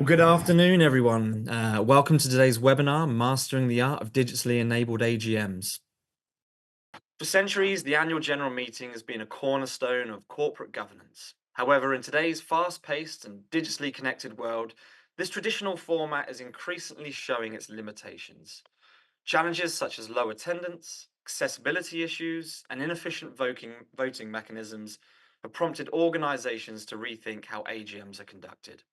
Good afternoon, everyone. Welcome to today's webinar, Mastering the Art of Digitally Enabled AGMs. For centuries, the annual general meeting has been a cornerstone of corporate governance. However, in today's fast-paced and digitally connected world, this traditional format is increasingly showing its limitations. Challenges such as low attendance, accessibility issues, and inefficient voting mechanisms have prompted organizations to rethink how AGMs are conducted.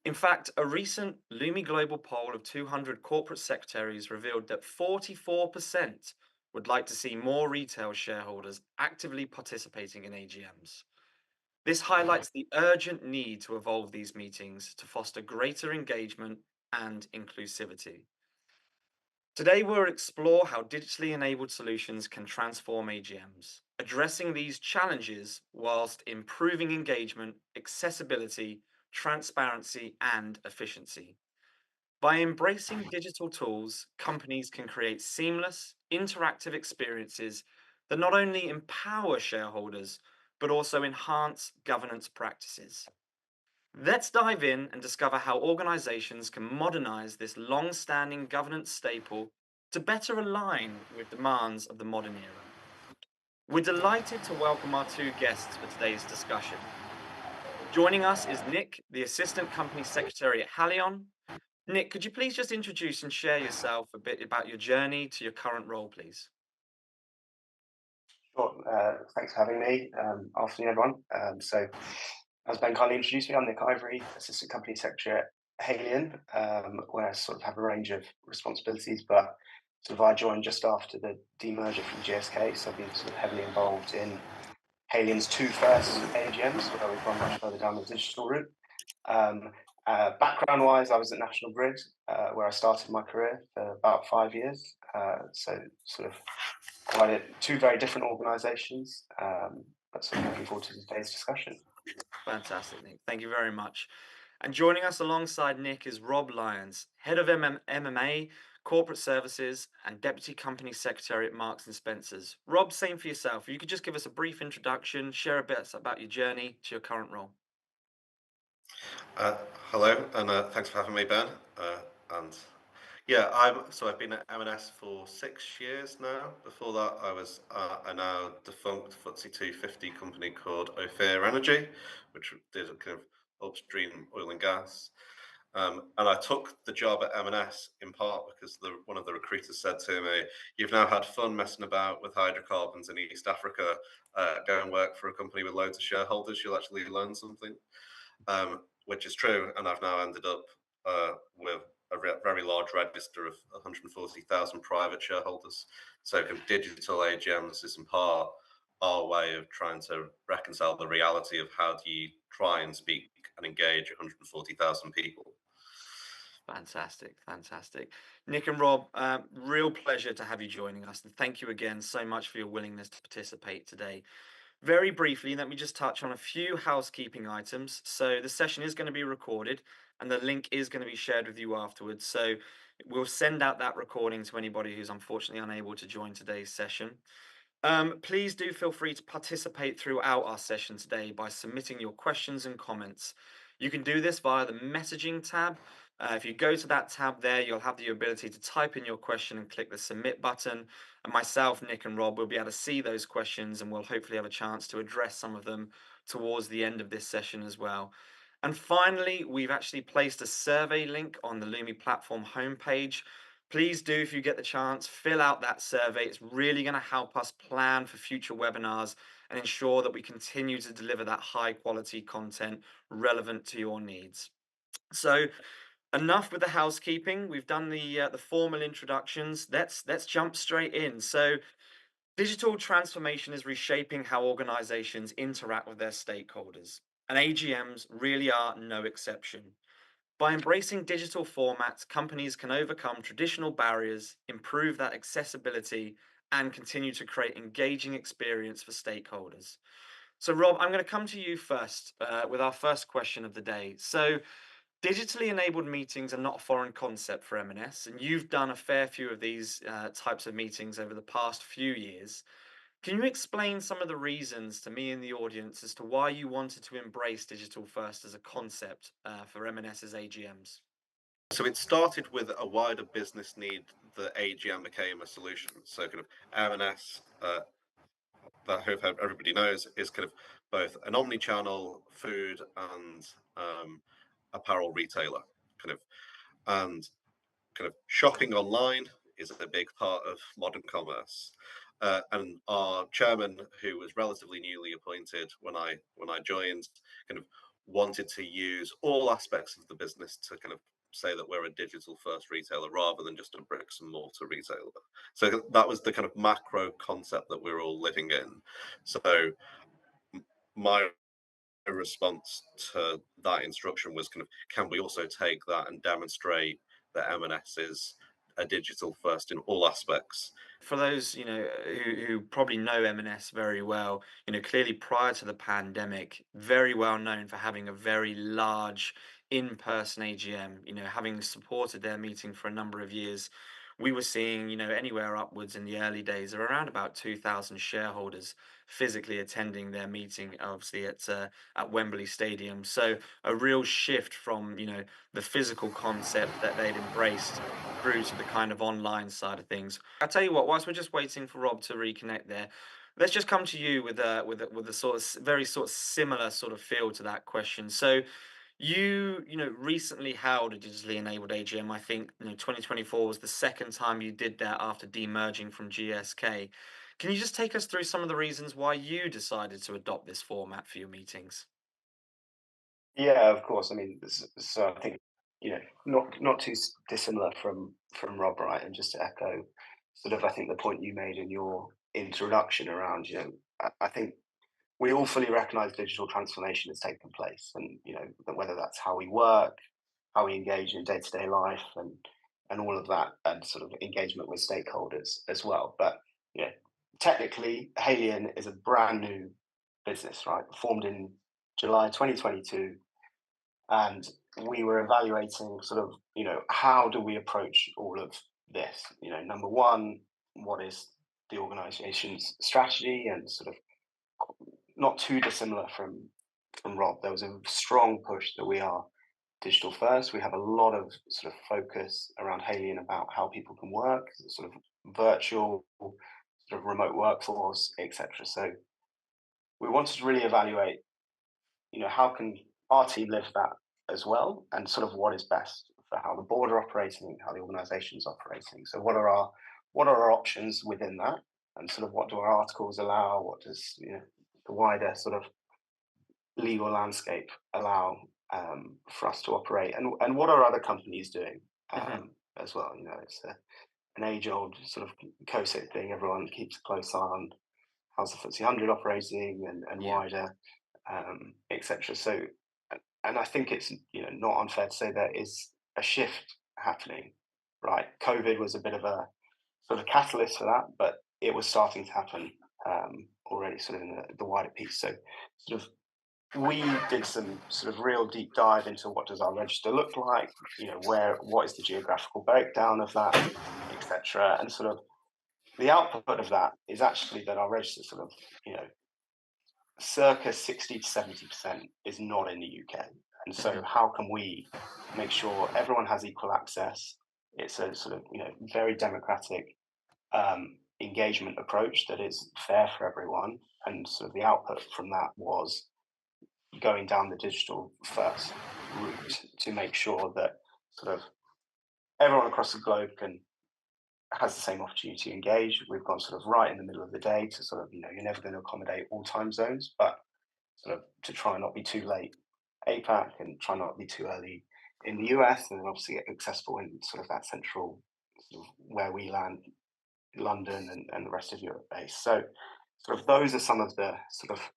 In fact, a recent Lumi Global poll of 200 corporate secretaries revealed that 44% would like to see more retail shareholders actively participating in AGMs. This highlights the urgent need to evolve these meetings to foster greater engagement and inclusivity. Today, we'll explore how digitally enabled solutions can transform AGMs, addressing these challenges whilst improving engagement, accessibility, transparency, and efficiency. By embracing digital tools, companies can create seamless, interactive experiences that not only empower shareholders, but also enhance governance practices. Let's dive in and discover how organizations can modernize this long standing governance staple to better align with demands of the modern era. We're delighted to welcome our two guests for today's discussion. Joining us is Nick, the Assistant Company Secretary at Haleon. Nick, could you please just introduce and share yourself a bit about your journey to your current role, please? Sure. Thanks for having me. Afternoon, everyone. As Ben kindly introduced me, I'm Nick Ivory, Assistant Company Secretary at Haleon, where I sort of have a range of responsibilities, but I joined just after the demerger from GSK, so I've been sort of heavily involved in Haleon's two first AGMs, where we've gone much further down the digital route. Background-wise, I was at National Grid, where I started my career for about 5 years. So sort of two very different organisations, but sort of looking forward to today's discussion. Fantastic, Nick. Thank you very much. And joining us alongside Nick is Rob Lyons, Head of MMA, Corporate Services, and Deputy Company Secretary at Marks and Spencer's. Rob, same for yourself. If you could just give us a brief introduction, share a bit about your journey to your current role. Uh, Hello, and thanks for having me, Ben. And yeah, I've been at M&S for 6 years now. Before that, I was a now defunct FTSE 250 company called Ophir Energy, which did a kind of upstream oil and gas. And I took the job at M&S in part because one of the recruiters said to me, "You've now had fun messing about with hydrocarbons in East Africa. Go and work for a company with loads of shareholders. You'll actually learn something." Which is true, and I've now ended up with a very large register of 140,000 private shareholders. So digital AGMs is in part our way of trying to reconcile the reality of how do you try and speak and engage 140,000 people. Fantastic, fantastic. Nick and Rob, real pleasure to have you joining us. And thank you again so much for your willingness to participate today. Very briefly, let me just touch on a few housekeeping items. So the session is going to be recorded and the link is going to be shared with you afterwards. So we'll send out that recording to anybody who's unfortunately unable to join today's session. Please do feel free to participate throughout our session today by submitting your questions and comments. You can do this via the messaging tab. If you go to that tab there, you'll have the ability to type in your question and click the submit button. And myself, Nick and Rob will be able to see those questions and we'll hopefully have a chance to address some of them towards the end of this session as well. And finally, we've actually placed a survey link on the Lumi platform homepage. Please do, if you get the chance, fill out that survey. It's really going to help us plan for future webinars and ensure that we continue to deliver that high quality content relevant to your needs. So enough with the housekeeping. We've done the formal introductions. Let's jump straight in. So digital transformation is reshaping how organizations interact with their stakeholders, and AGMs really are no exception. By embracing digital formats, companies can overcome traditional barriers, improve that accessibility, and continue to create engaging experience for stakeholders. So, Rob, I'm going to come to you first with our first question of the day. So, digitally enabled meetings are not a foreign concept for M&S, and you've done a fair few of these types of meetings over the past few years. Can you explain some of the reasons to me and the audience as to why you wanted to embrace digital first as a concept for M&S's AGMs? So it started with a wider business need that AGM became a solution. So kind of M&S, that I hope everybody knows, is kind of both an omni-channel food and apparel retailer, kind of, and kind of shopping online is a big part of modern commerce. And our chairman, who was relatively newly appointed when I joined, kind of wanted to use all aspects of the business to kind of say that we're a digital first retailer rather than just a bricks and mortar retailer. So that was the kind of macro concept that we're all living in. So my response to that instruction was kind of, can we also take that and demonstrate that M&S is a digital first in all aspects? For those who probably know M&S very well, clearly prior to the pandemic, very well known for having a very large in-person AGM. Having supported their meeting for a number of years, we were seeing anywhere upwards in the early days of around about 2,000 shareholders physically attending their meeting, obviously at Wembley Stadium. So a real shift from the physical concept that they'd embraced through to the kind of online side of things. I'll tell you what, whilst we're just waiting for Rob to reconnect there, let's just come to you with a sort of very sort of similar sort of feel to that question. So you recently held a digitally enabled AGM. I think 2024 was the second time you did that after demerging from GSK. Can you just take us through some of the reasons why you decided to adopt this format for your meetings? Yeah, of course. I mean, so I think not too dissimilar from Rob, right? And just to echo, sort of, I think the point you made in your introduction around, I think we all fully recognise digital transformation has taken place, and that whether that's how we work, how we engage in day to day life, and all of that, and sort of engagement with stakeholders as well. But yeah, technically, Haleon is a brand new business, right? Formed in July 2022, and we were evaluating sort of how do we approach all of this. Number one, what is the organization's strategy, and sort of not too dissimilar from Rob, there was a strong push that we are digital first. We have a lot of sort of focus around Haleon about how people can work, sort of virtual, sort of remote workforce, etc. So we wanted to really evaluate how can our team live that as well, and sort of what is best for how the board are operating, how the organisation is operating. So what are our options within that, and sort of what do our articles allow? What does the wider sort of legal landscape allow for us to operate, and what are other companies doing Hmm. as well? It's an age-old sort of COSIC thing. Everyone keeps a close eye on how's the FTSE 100 operating, and Yeah. wider, etc. So, and I think it's not unfair to say there is a shift happening, right? COVID was a bit of a sort of catalyst for that, but it was starting to happen already, sort of in the wider piece. So, sort of, we did some sort of real deep dive into what does our register look like, what is the geographical breakdown of that, etc. And sort of the output of that is actually that our register sort of circa 60 to 70% is not in the UK. And so Hmm. how can we make sure everyone has equal access? It's a sort of very democratic engagement approach that is fair for everyone. And sort of the output from that was going down the digital first route to make sure that sort of everyone across the globe can has the same opportunity to engage. We've gone sort of right in the middle of the day to sort of you're never going to accommodate all time zones, but sort of to try and not be too late APAC, and try not to be too early in the US, and then obviously accessible in sort of that central sort of where we land, London, and the rest of Europe base. So sort of those are some of the sort of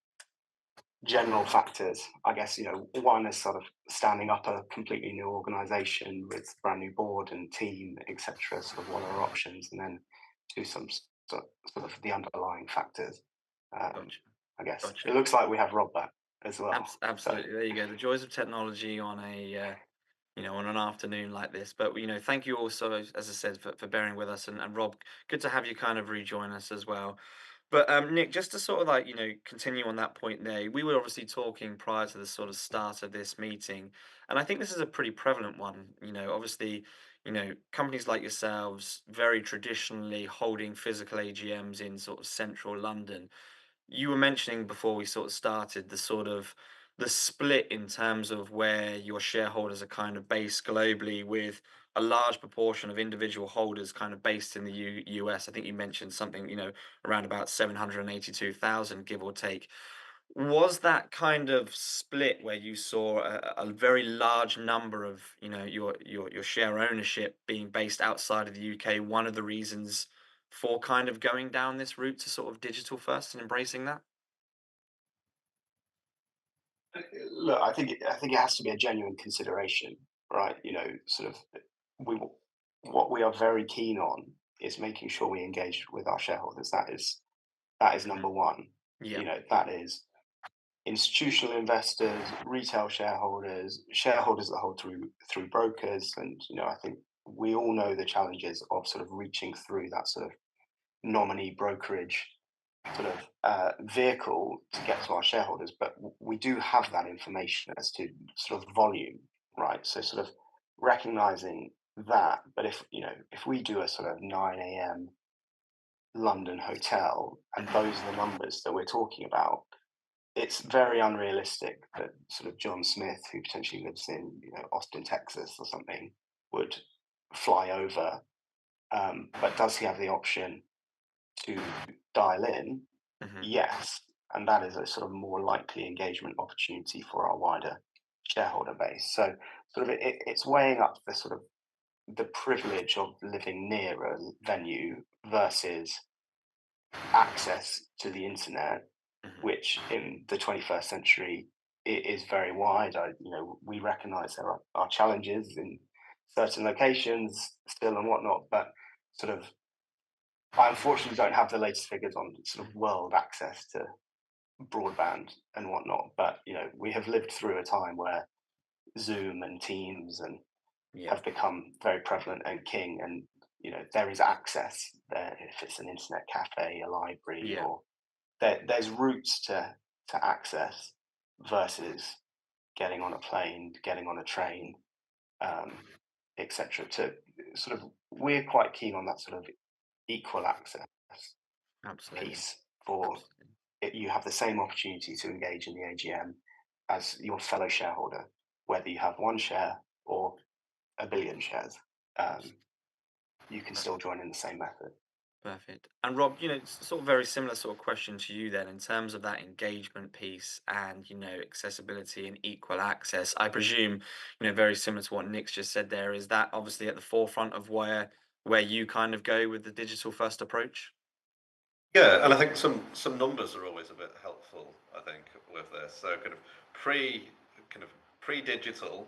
general factors. I guess one is sort of standing up a completely new organization with brand new board and team, etc. Sort of what are our options, and then two, some sort of the underlying factors. um, Gotcha. I guess Gotcha. it looks like we have Rob back as well. So Absolutely. There you go. The joys of technology on on an afternoon like this. But thank you also, as I said, for bearing with us. And Rob, good to have you kind of rejoin us as well. But Nick, just to sort of like, continue on that point there, we were obviously talking prior to the sort of start of this meeting, and I think this is a pretty prevalent one. Obviously, companies like yourselves very traditionally holding physical AGMs in sort of central London. You were mentioning before we sort of started the split in terms of where your shareholders are kind of based globally, with a large proportion of individual holders kind of based in the US. I think you mentioned something, around about 782,000, give or take. Was that kind of split where you saw a very large number of, your share ownership being based outside of the UK, one of the reasons for kind of going down this route to sort of digital first and embracing that? Look, I think it has to be a genuine consideration, right? Sort of we what we are very keen on is making sure we engage with our shareholders. That is Mhm. number one. Yeah. That is institutional investors, retail shareholders, shareholders that hold through brokers, and I think we all know the challenges of sort of reaching through that sort of nominee brokerage sort of vehicle to get to our shareholders, but we do have that information as to sort of volume, right? So sort of recognizing that, but if we do a sort of 9 a.m. London hotel and Mhm. those are the numbers that we're talking about, it's very unrealistic that sort of John Smith, who potentially lives in Austin, Texas, or something, would fly over. But does he have the option to dial in? Mhm. Yes, and that is a sort of more likely engagement opportunity for our wider shareholder base. So sort of it's weighing up the sort of the privilege of living near a venue versus access to the internet, Mhm. which in the 21st century it is very wide. We recognise there are challenges in certain locations still and whatnot, but sort of I unfortunately don't have the latest figures on sort of Mhm. world access to broadband and whatnot. But we have lived through a time where Zoom and Teams and Yeah. have become very prevalent and king, and there is access there if it's an internet cafe, a library, Yeah. or there's routes to access versus getting on a plane, getting on a train, um, etc. To sort of we're quite keen on that sort of equal access Absolutely. piece for Absolutely. you have the same opportunity to engage in the AGM as your fellow shareholder, whether you have one share or a billion shares. Um, you can still join in the same method. Perfect. And Rob, it's sort of very similar sort of question to you then, in terms of that engagement piece and, accessibility and equal access. I presume, very similar to what Nick's just said there, is that obviously at the forefront of where you kind of go with the digital first approach? Yeah, and I think some numbers are always a bit helpful. I think with this, so kind of pre-digital,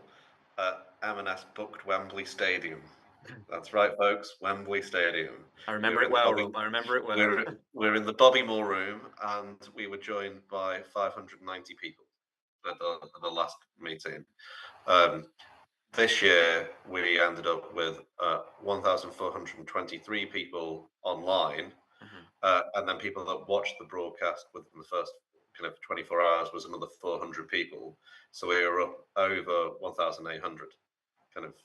M&S booked Wembley Stadium. That's right, folks, Wembley Stadium. I We remember were it in the well, Bobby Rob. I remember it well. we're in the Bobby Moore room, and we were joined by 590 people at the last meeting. Um, this year, we ended up with 1,423 people online, Mhm. and then people that watched the broadcast within the first kind of 24 hours was another 400 people. So we were up over 1,800. Kind of,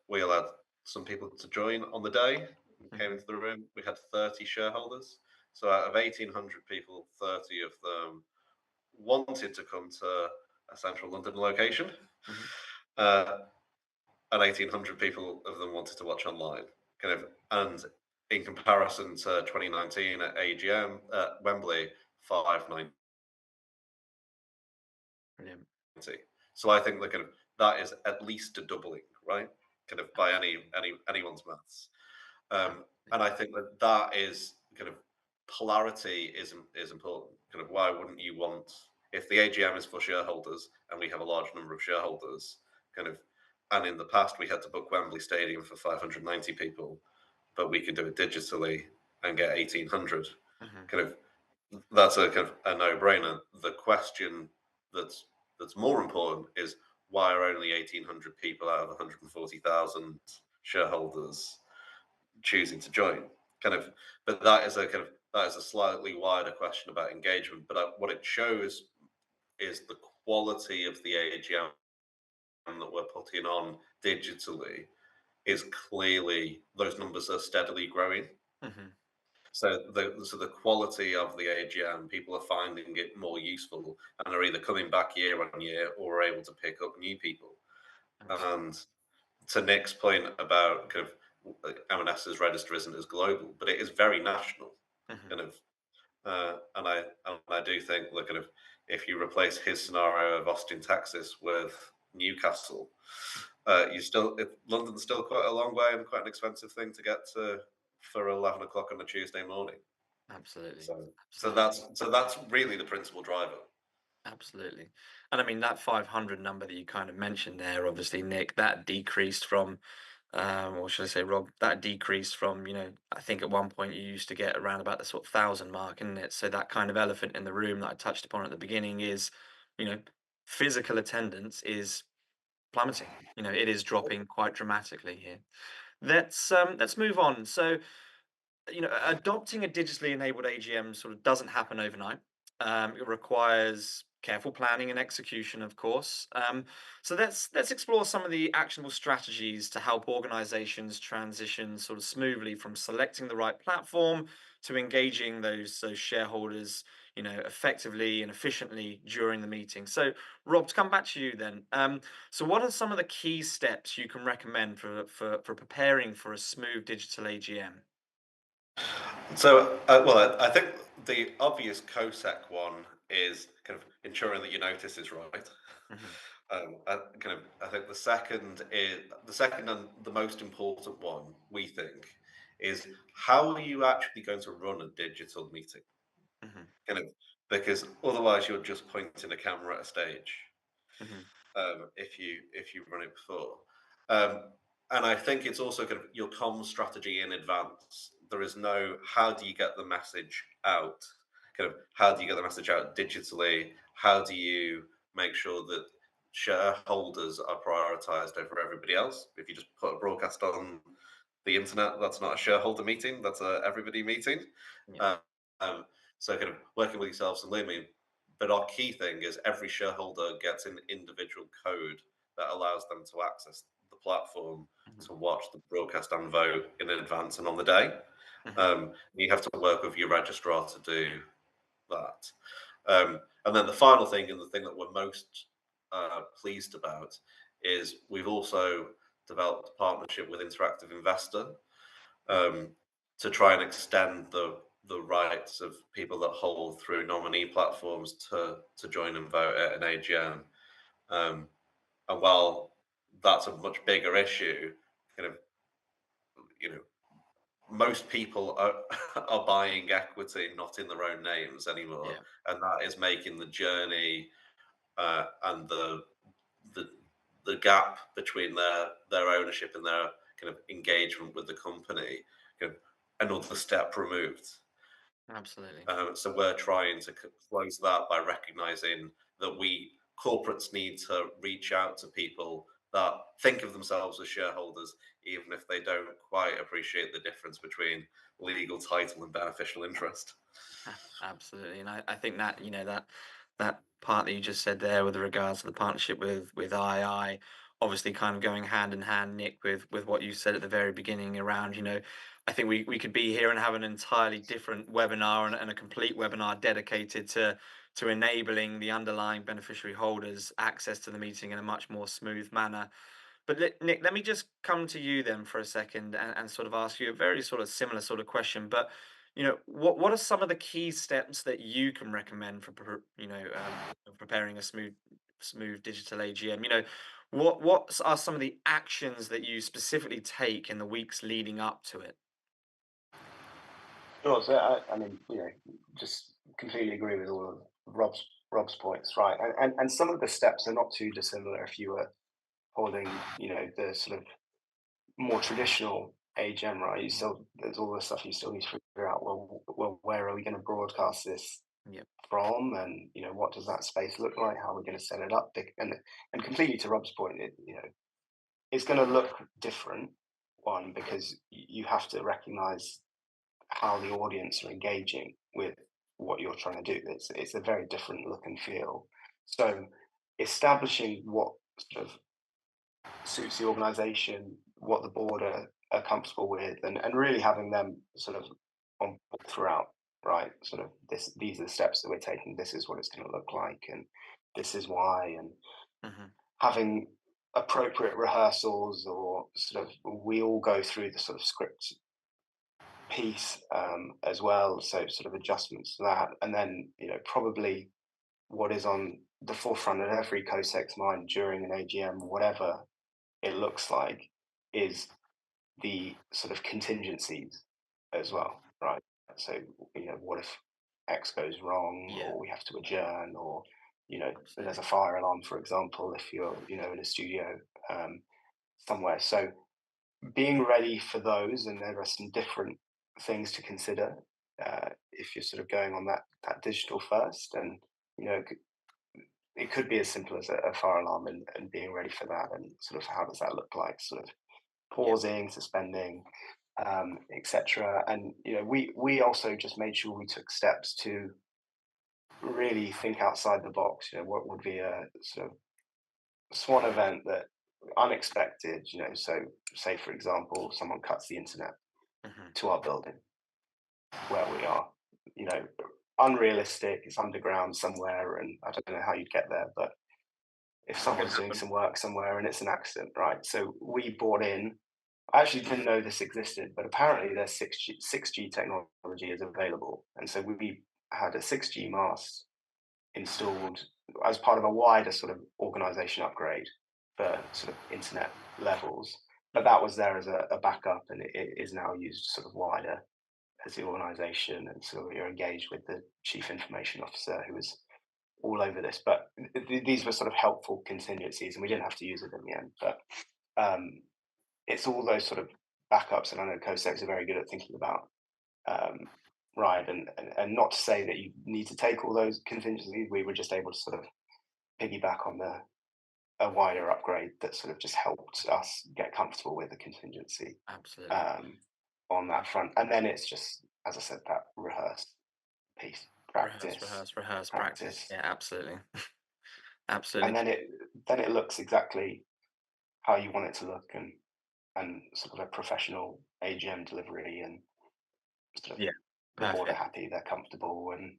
we allowed some people to join on the day. Came Mhm. into the room. We had 30 shareholders. So out of 1,800 people, 30 of them wanted to come to a central London location, Mhm. uh, and 1,800 people of them wanted to watch online. Kind of, and in comparison to 2019 at AGM at Wembley, 590. Brilliant. So I think that is at least a doubling, right? Kind of by anyone's maths. Absolutely. And I think that is kind of polarity is important. Kind of why wouldn't you want, if the AGM is for shareholders and we have a large number of shareholders, kind of, and in the past we had to book Wembley Stadium for 590 people, but we could do it digitally and get 1,800. Mhm. Kind of that's a kind of a no-brainer. The question that's that's more important is why are only 1,800 people out of 140,000 shareholders choosing to join? Kind of, but that is a kind of that is a slightly wider question about engagement. But what it shows is the quality of the AGM that we're putting on digitally is clearly, those numbers are steadily growing. Hmm. So the quality of the AGM, people are finding it more useful and are either coming back year on year or are able to pick up new people. Absolutely. And to Nick's point about kind of M&S's register isn't as global, but it is very national. Hmm. Kind of, and I do think that kind of if you replace his scenario of Austin, Texas, with Newcastle, London's still quite a long way and quite an expensive thing to get to for 11 o'clock on a Tuesday morning. Absolutely. So Absolutely. that's really the principal driver. Absolutely. And I mean, that 500 number that you kind of mentioned there, obviously, Nick, that decreased from, or should I say, Rob, that decreased from, I think at one point you used to get around about the sort of 1,000 mark, isn't it? So that kind of elephant in the room that I touched upon at the beginning is, you know, physical attendance is plummeting. It is dropping quite dramatically here. Let's move on. So, adopting a digitally enabled AGM sort of doesn't happen overnight. It requires careful planning and execution, of course. So let's explore some of the actionable strategies to help organizations transition sort of smoothly from selecting the right platform to engaging those shareholders, effectively and efficiently during the meeting. So, Rob, to come back to you then. So, what are some of the key steps you can recommend for preparing for a smooth digital AGM? I think the obvious COSEC one is kind of ensuring that your notice is right. Hmm. I think the second and the most important one we think is how are you actually going to run a digital meeting? Hmm. Kind of because otherwise you're just pointing a camera at a stage. Hmm. If you run it before. Um, and I think it's also kind of your comms strategy in advance. There is no how do you get the message out? Kind of how do you get the message out digitally? How do you make sure that shareholders are prioritized over everybody else? If you just put a broadcast on the internet, that's not a shareholder meeting, that's a everybody meeting. Yeah. Um, um, so kind of working with yourselves and Lumi, but our key thing is every shareholder gets an individual code that allows them to access the platform Mhm, to watch the broadcast and vote in advance and on the day. mhm, You have to work with your registrar to do that. And then the final thing, and the thing that we're most pleased about, is we've also developed a partnership with Interactive Investor mhm. um, to try and extend the rights of people that hold through nominee platforms to join and vote at an AGM. Um, and while that's a much bigger issue, kind of you know most people are are buying equity not in their own names anymore, Yeah, and that is making the journey and the the gap between their ownership and their kind of engagement with the company kind of another step removed. absolutely. So we're trying to close that by recognizing that we corporates need to reach out to people that think of themselves as shareholders, even if they don't quite appreciate the difference between legal title and beneficial interest. Absolutely. And I think that, that part that you just said there with regards to the partnership with II, obviously kind of going hand in hand, Nick, with what you said at the very beginning around, I think we could be here and have an entirely different webinar and a complete webinar dedicated to enabling the underlying beneficiary holders access to the meeting in a much more smooth manner. But Nick, let me just come to you then for a second and sort of ask you a very sort of similar sort of question. But what are some of the key steps that you can recommend for preparing a smooth digital AGM? What are some of the actions that you specifically take in the weeks leading up to it? Sure. So I mean, just completely agree with all of Rob's points, right? And some of the steps are not too dissimilar if you were holding, the sort of more traditional AGM, right? There's all the stuff you still need to figure out. Well, where are we going to broadcast this Yeah. from, and what does that space look like? How are we going to set it up? And completely to Rob's point, it's going to look different. One, because you have to recognise how the audience are engaging with what you're trying to do. It's a very different look and feel. So establishing what sort of suits the organization, what the board are comfortable with, and really having them sort of on board throughout, right? Sort of these are the steps that we're taking, this is what it's going to look like, and this is why, and Hmm. having appropriate rehearsals, or sort of we all go through the sort of script piece as well, so sort of adjustments to that, and then probably what is on the forefront of every COSEC's mind during an AGM, whatever it looks like, is the sort of contingencies as well, right? So, what if X goes wrong, Yeah, or we have to adjourn, or there's absolutely. a fire alarm, for example, if you're in a studio um, somewhere. So being ready for those, and there are some different things to consider if you're sort of going on that digital first, and it could be as simple as a fire alarm, and being ready for that, and sort of how does that look like, sort of Yeah. pausing, suspending, etc. And we also just made sure we took steps to really think outside the box. What would be a sort of swan event that unexpected? So say for example, someone cuts the internet Hmm. to our building where we are. You know, Unrealistic. It's underground somewhere, and I don't know how you'd get there, but if Not gonna someone's doing happen. some work somewhere and it's an accident, right? So we brought in. I actually didn't know this existed, but apparently there's 6G technology is available, and so we had a 6G mast installed as part of a wider sort of organization upgrade for sort of internet levels. But Hmm. that was there as a backup, and it is now used sort of wider as the organization. And so we are engaged with the chief information officer, who was all over this. But these were sort of helpful contingencies, and we didn't have to use it in the end. But um, it's all those sort of backups, and I know COSECs are very good at thinking about um, right, and not to say that you need to take all those contingencies. We were just able to sort of piggyback on the a wider upgrade that sort of just helped us get comfortable with the contingency Absolutely. um, on that front. And then it's just, as I said, that rehearse piece, Rehearse, practice, rehearse, rehearse, practice. practice, Yeah, absolutely. and Absolutely. then it looks exactly how you want it to look, and sort of a professional AGM delivery, and sort of Yeah. the board are Perfect. happy, they're comfortable, and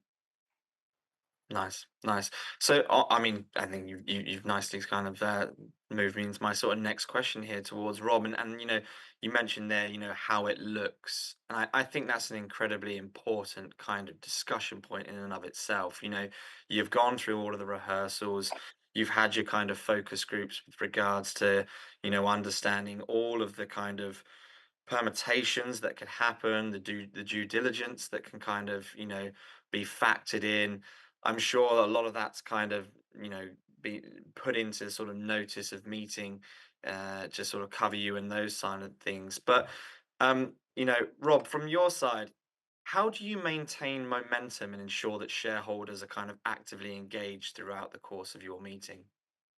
Nice, nice. So, I mean, I think you've nicely kind of moved me into my sort of next question here towards Rob, and you mentioned there, how it looks, and I think that's an incredibly important kind of discussion point in and of itself. You've gone through all of the rehearsals, you've had your kind of focus groups with regards to, understanding all of the kind of permutations that could happen, the due diligence that can kind of, be factored in. I'm sure a lot of that's kind of, be put into sort of notice of meeting, to sort of cover you and those kind of things. But Rob, from your side, how do you maintain momentum and ensure that shareholders are kind of actively engaged throughout the course of your meeting?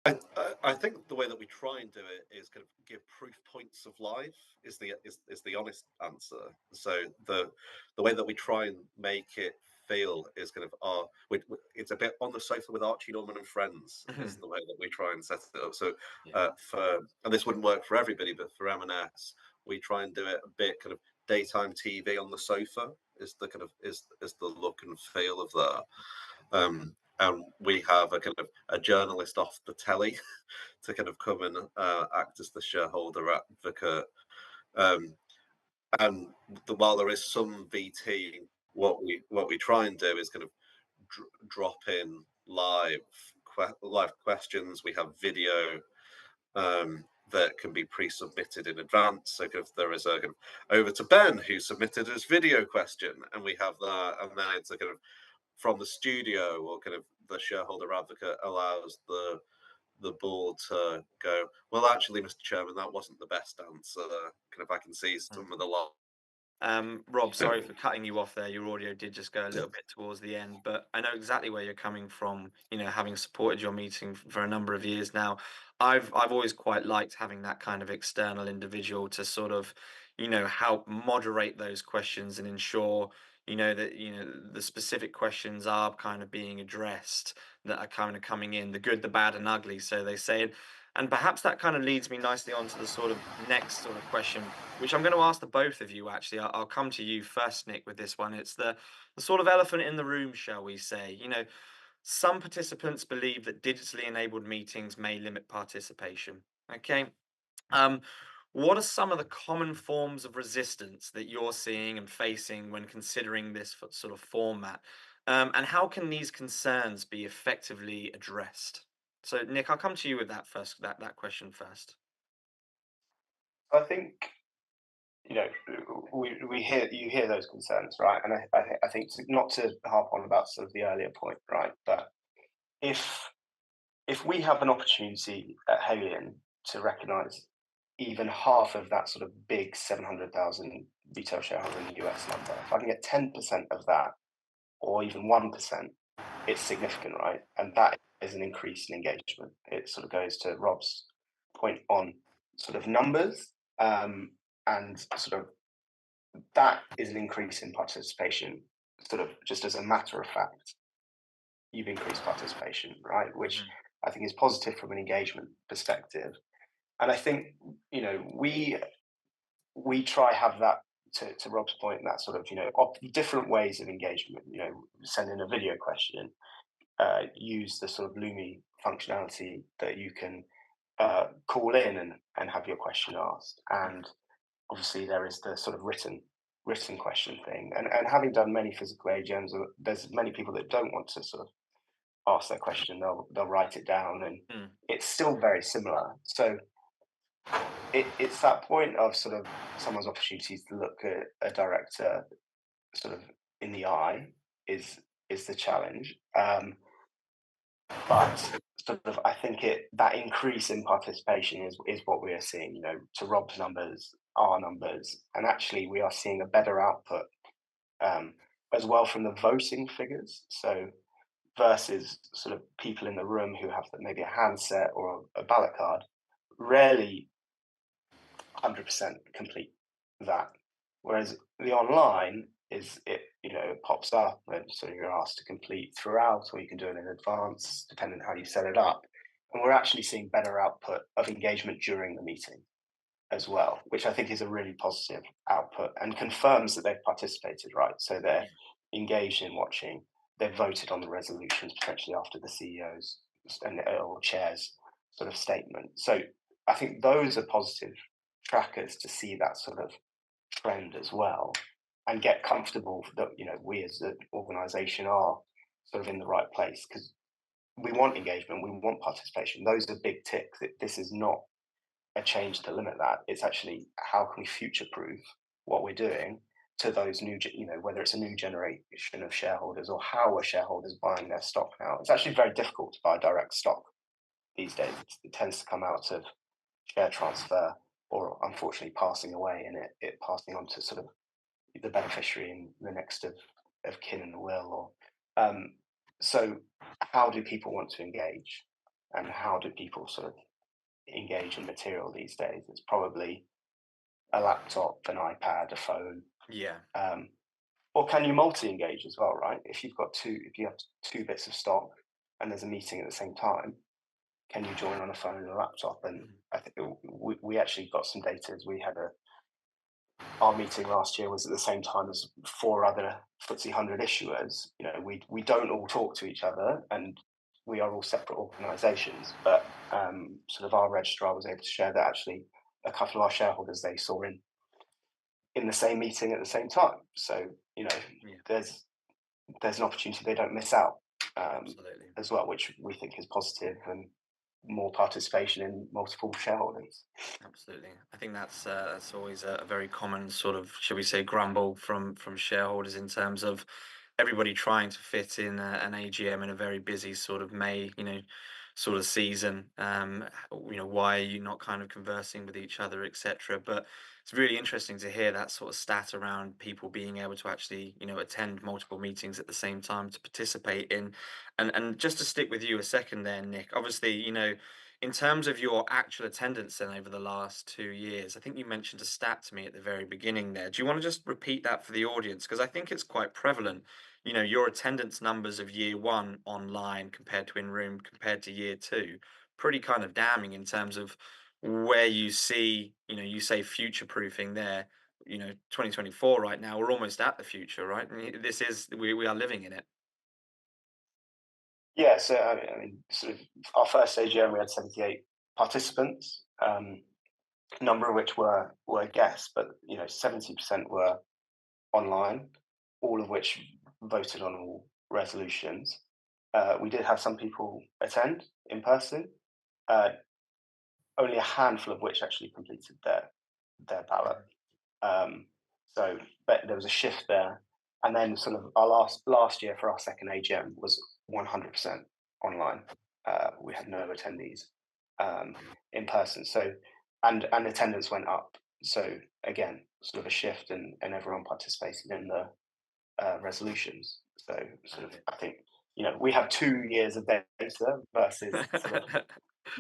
I think the way that we try and do it is kind of give proof points of life is the honest answer. So the way that we try and make it feel is kind of it's a bit on the sofa with Archie Norman and friends is Mhm. the way that we try and set it up. So Yeah. for and this wouldn't work for everybody, but for M&S we try and do it a bit kind of daytime TV on the sofa is the kind of is the look and feel of that. And we have a kind of a journalist off the telly to kind of come and act as the shareholder advocate. Um, and while there is some VT, what we try and do is kind of drop in live questions. We have video that can be pre-submitted in advance. So if there is a kind of over to Ben who submitted his video question, and we have that, and then it's a kind of from the studio, or kind of the shareholder advocate allows the board to go, well, actually, Mr. Chairman, that wasn't the best answer. Kind of, I can see some of the lot. Rob, sorry for cutting you off there. Your audio did just go a little bit towards the end, but I know exactly where you're coming from. Having supported your meeting for a number of years now, I've always quite liked having that kind of external individual to sort of, help moderate those questions and ensure, that, the specific questions are kind of being addressed that are kind of coming in, the good, the bad, and ugly, so they say. And perhaps that kind of leads me nicely onto the sort of next sort of question, which I'm going to ask the both of you actually. I'll come to you first, Nick, with this one. It's the sort of elephant in the room, shall we say. Some participants believe that digitally enabled meetings may limit participation. Okay. Um, what are some of the common forms of resistance that you're seeing and facing when considering this sort of format? And how can these concerns be effectively addressed? So, Nick, I'll come to you with that first. That question first. I think we hear you hear those concerns, right? And I think not to harp on about sort of the earlier point, right? But if if we have an opportunity at Haleon to recognise even half of that sort of big 700,000 retail shareholder in the US number, if I can get 10% of that, or even 1%, it's significant, right? And that is an increase in engagement. It sort of goes to Rob's point on sort of numbers, and sort of that is an increase in participation, sort of just as a matter of fact. You've increased participation, right? Which Hmm. I think is positive from an engagement perspective. And I think, we try have that, to Rob's point, that sort of, different ways of engagement, send in a video question, use the sort of Lumi functionality that you can call in and have your question asked. And obviously there is the sort of written question thing. And having done many physical AGMs, there's many people that don't want to sort of ask their question. They'll write it down, and Mm. it's still very similar. So it's that point of sort of someone's opportunities to look at a director sort of in the eye is the challenge. But sort of, I think that increase in participation is what we are seeing. To Rob's numbers, our numbers, and actually we are seeing a better output, um, as well from the voting figures. So versus sort of people in the room who have maybe a handset or a ballot card, rarely 100% complete that. Whereas the online it pops up, and so you're asked to complete throughout, or you can do it in advance, depending on how you set it up. And we're actually seeing better output of engagement during the meeting as well, which I think is a really positive output and confirms that they've participated, right? So they're Yeah. engaged in watching, they've voted on the resolutions potentially after the CEO's and or chair's sort of statement. So I think those are positive trackers to see that sort of trend as well, and get comfortable that we as an organisation are sort of in the right place, because we want engagement, we want participation. Those are big ticks. This is not a change to limit that. It's actually how can we future proof what we're doing to those whether it's a new generation of shareholders, or how are shareholders buying their stock now. It's actually very difficult to buy direct stock these days. It tends to come out of share transfer, or unfortunately passing away, and it passing on to sort of the beneficiary and the next of kin in the will. Or so how do people want to engage, and how do people sort of engage in material these days? It's probably a laptop, an iPad, a phone. Yeah. Um, or can you multi-engage as well, right? If you have two bits of stock and there's a meeting at the same time, can you join on a phone and a laptop? And Mhm. I think we actually got some data as we had our meeting last year was at the same time as four other FTSE 100 issuers. We don't all talk to each other, and we are all separate organisations. But sort of our registrar was able to share that actually a couple of our shareholders they saw in the same meeting at the same time. So Yeah. there's an opportunity they don't miss out, Absolutely. as well, which we think is positive, and more participation in multiple shareholdings. Absolutely. I think that's always a very common sort of, shall we say, grumble from shareholders in terms of everybody trying to fit in an AGM in a very busy sort of May, sort of season. Why are you not kind of conversing with each other, etc. But it's really interesting to hear that sort of stat around people being able to actually, attend multiple meetings at the same time to participate in. And just to stick with you a second there, Nick. Obviously, in terms of your actual attendance then over the last 2 years, I think you mentioned a stat to me at the very beginning there. Do you want to just repeat that for the audience? Because I think it's quite prevalent. Your attendance numbers of year one online compared to in room compared to year two, pretty kind of damning in terms of where you see, you say future proofing there. 2024 right now, we're almost at the future, right? This is, we are living in it. Yeah, so I mean, sort of our first AGM, we had 78 participants, a number of which were guests, but 70% were online, all of which voted on all resolutions. We did have some people attend in person, uh, only a handful of which actually completed their ballot. Um, so, but there was a shift there, and then sort of our last year for our second AGM was 100% online. We had no attendees in person. So, and attendance went up. So again, sort of a shift, and everyone participated in the resolutions. So, sort of, I think we have 2 years of data versus sort of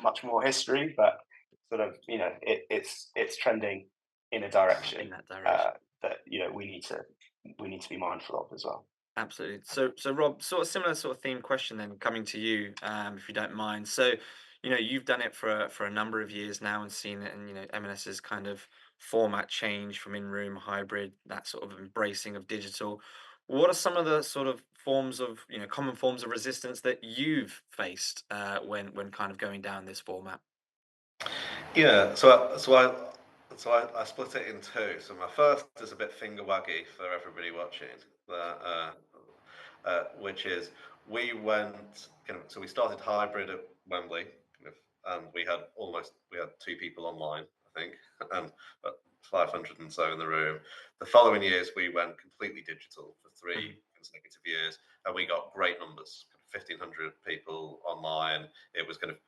much more history, but sort of it's trending in a In direction that direction. that we need to be mindful of as well. Absolutely. So Rob, sort of similar sort of theme question then coming to you, if you don't mind. So, you've done it for a number of years now and seen it, and M&S's kind of format change from in-room hybrid, that sort of embracing of digital. What are some of the sort of forms of, common forms of resistance that you've faced when kind of going down this format? Yeah, I split it in two. So my first is a bit finger waggy for everybody watching, which is we started hybrid at Wembley, and we had 2 people online, I think, and but 500 and so in the room. The following years we went completely digital for three Mhm. consecutive years, and we got great numbers, 1,500 people online. It was kind of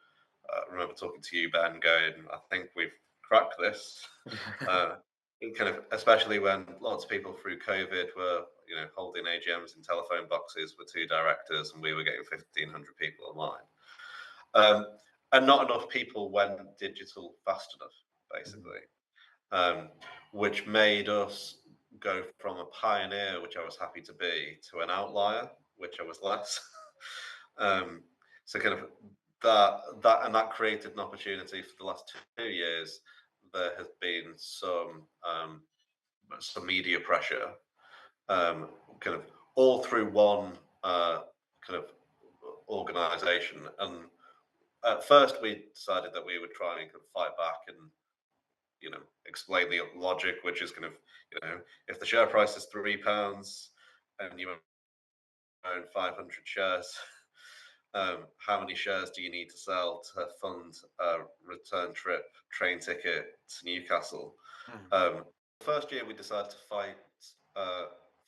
I remember talking to you, Ben, going, I think we've cracked this. Uh, kind of, especially when lots of people through COVID were, holding AGMs in telephone boxes with 2 directors, and we were getting 1,500 people online. Um, and not enough people went digital fast enough, Mhm. basically, um, which made us go from a pioneer, which I was happy to be, to an outlier, which I was less. um, so kind of that created an opportunity for the last 2 years. There has been some media pressure, kind of all through one kind of organization. And at first, we decided that we would try and kind of fight back and explain the logic, which is kind of if the share price is £3 and you own 500 shares. How many shares do you need to sell to fund a return trip train ticket to Newcastle? Mm. First year we decided to fight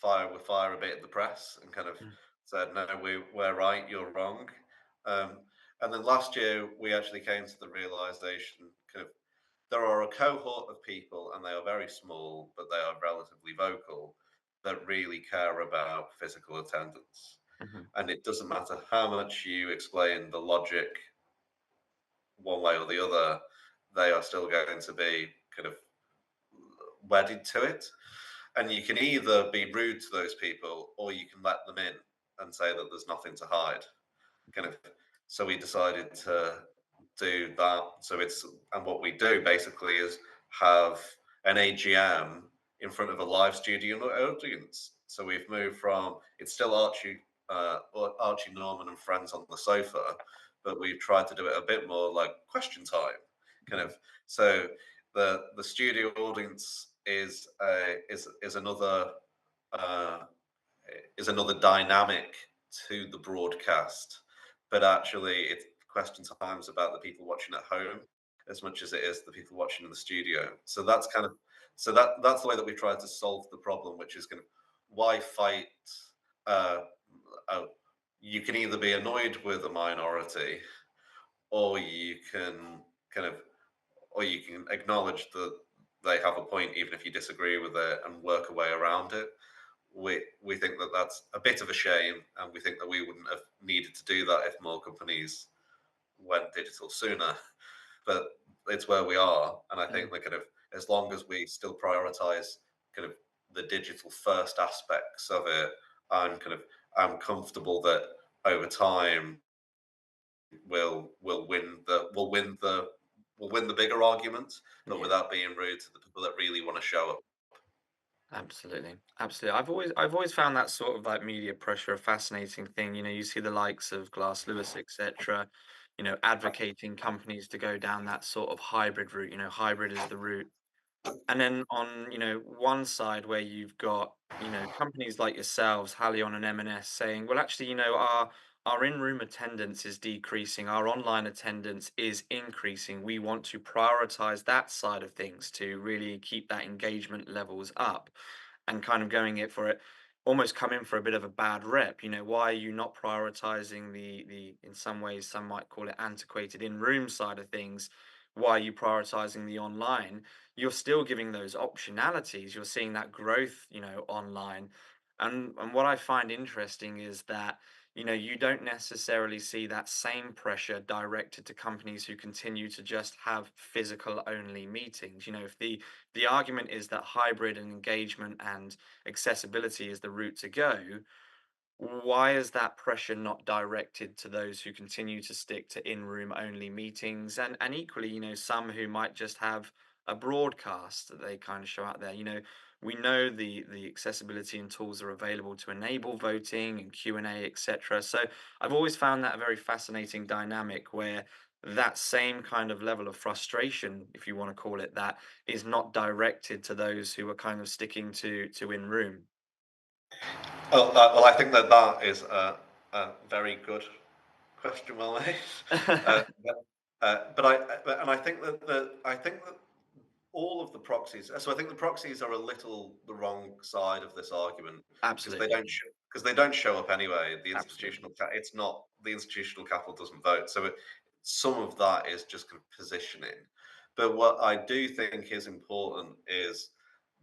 fire with fire a bit in the press and kind of Mm. said, no, we're right, you're wrong. Um, and then last year we actually came to the realization kind of there are a cohort of people, and they are very small, but they are relatively vocal, that really care about physical attendance. Mhm. And it doesn't matter how much you explain the logic one way or the other, they are still going to be kind of wedded to it. And you can either be rude to those people or you can let them in and say that there's nothing to hide. Kind of so we decided to do that. And what we do basically is have an AGM in front of a live studio audience. So we've moved from it's still Archie Norman and friends on the sofa, but we've tried to do it a bit more like question time, kind of. So the studio audience is another uh, dynamic to the broadcast, but actually it's question times about the people watching at home as much as it is the people watching in the studio. So that's the way that we tried to solve the problem, which is kind of why fight. Uh, uh, you can either be annoyed with a minority, or you can kind of, or you can acknowledge that they have a point, even if you disagree with it, and work a way around it. We think that that's a bit of a shame, and we think that we wouldn't have needed to do that if more companies went digital sooner, but it's where we are. And I think Mm, that kind of as long as we still prioritize kind of the digital first aspects of it, I'm comfortable that over time we'll win the bigger argument, but yeah. without being rude to the people that really want to show up. Absolutely, absolutely. I've always found that sort of like media pressure a fascinating thing. You see the likes of Glass Lewis, etc. Advocating companies to go down that sort of hybrid route. Hybrid is the route. And then on, one side where you've got, companies like yourselves, Haleon and M&S saying, well, actually, our in-room attendance is decreasing, our online attendance is increasing. We want to prioritize that side of things to really keep that engagement levels up and kind of going it for it almost come in for a bit of a bad rep. Why are you not prioritizing the in some ways some might call it antiquated in-room side of things? Why are you prioritizing the online? You're still giving those optionalities. You're seeing that growth, online. And what I find interesting is that, you don't necessarily see that same pressure directed to companies who continue to just have physical only meetings. If the argument is that hybrid and engagement and accessibility is the route to go, why is that pressure not directed to those who continue to stick to in-room only meetings and equally, some who might just have a broadcast that they kind of show out there. We know the accessibility and tools are available to enable voting and Q&A, etc. So I've always found that a very fascinating dynamic where that same kind of level of frustration, if you want to call it that, is not directed to those who are kind of sticking to in-room. Well, I think that that is a very good question, well made. And I think that all of the proxies. So I think the proxies are a little the wrong side of this argument because Absolutely. they don't show up anyway. Absolutely. It's not the institutional capital doesn't vote. So some of that is just kind of positioning. But what I do think is important is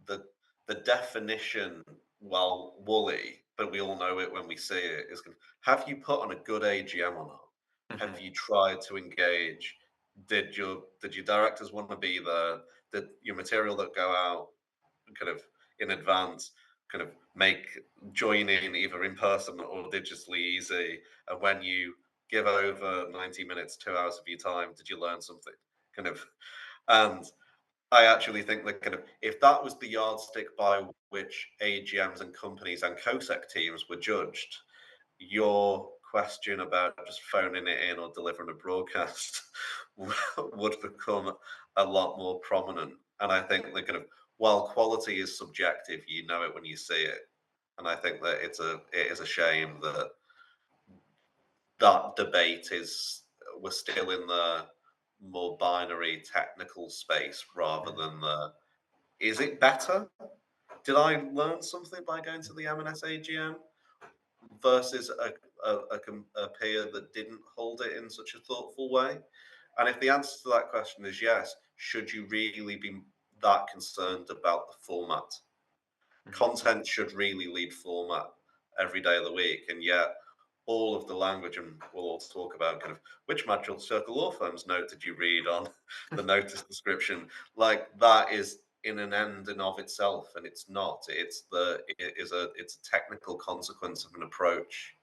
the the definition. Well, woolly, but we all know it when we see it. Is kind of, have you put on a good AGM or not? Have Mhm. you tried to engage? Did your directors want to be there? Did your material that go out kind of in advance kind of make joining either in person or digitally easy? And when you give over 90 minutes, 2 hours of your time, did you learn something? Kind of, and I actually think that kind of if that was the yardstick by which AGMs and companies and COSEC teams were judged, your question about just phoning it in or delivering a broadcast would become a lot more prominent. And I think that kind of while quality is subjective, you know it when you see it. And I think that it is a shame that that debate is we're still in the more binary technical space rather Mm. than the is it better? Did I learn something by going to the M&S AGM versus a peer that didn't hold it in such a thoughtful way? And if the answer to that question is yes, should you really be that concerned about the format? Mhm. Content should really lead format every day of the week, and yet all of the language, and we'll also talk about kind of which Magical Circle law firm's note did you read on the notice description? Like that is in an end and of itself, and it's not. It's a technical consequence of an approach,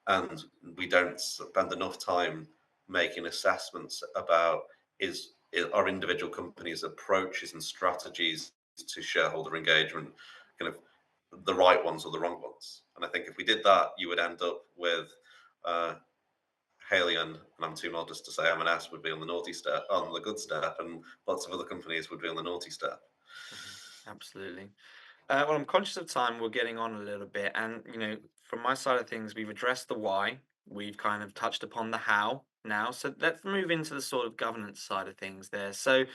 and we don't spend enough time making assessments about is our individual companies' approaches and strategies to shareholder engagement kind of the right ones or the wrong ones. And I think if we did that, you would end up with uh, Haleon, and I'm too modest to say M&S would be on the naughty step, on the good step, and lots of other companies would be on the naughty step. Mhm. Absolutely. Well, I'm conscious of time. We're getting on a little bit, and from my side of things, we've addressed the why. We've kind of touched upon the how now. So let's move into the sort of governance side of things there. So,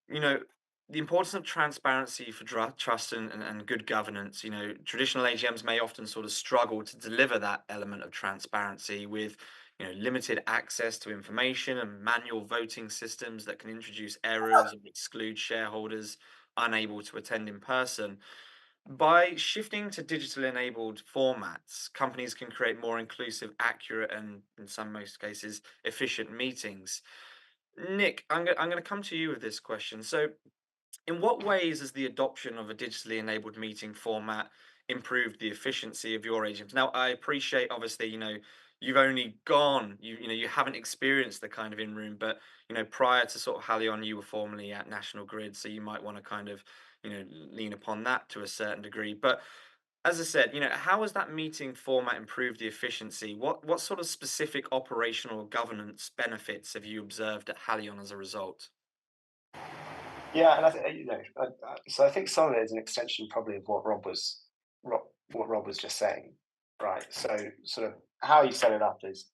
you know, the importance of transparency for trust and good governance. Traditional AGMs may often sort of struggle to deliver that element of transparency with, limited access to information and manual voting systems that can introduce errors and exclude shareholders unable to attend in person. By shifting to digital enabled formats, companies can create more inclusive, accurate, and in some most cases, efficient meetings. Nick, I'm going to come to you with this question. So, in what ways has the adoption of a digitally enabled meeting format improved the efficiency of your agents? Now, I appreciate obviously, you've only gone, you haven't experienced the kind of in room, but prior to sort of Haleon, you were formerly at National Grid, so you might want to kind of, lean upon that to a certain degree. But as I said, how has that meeting format improved the efficiency? What sort of specific operational governance benefits have you observed at Haleon as a result? Yeah, and so I think some of it is an extension probably of what Rob was just saying, right? So sort of how you set it up is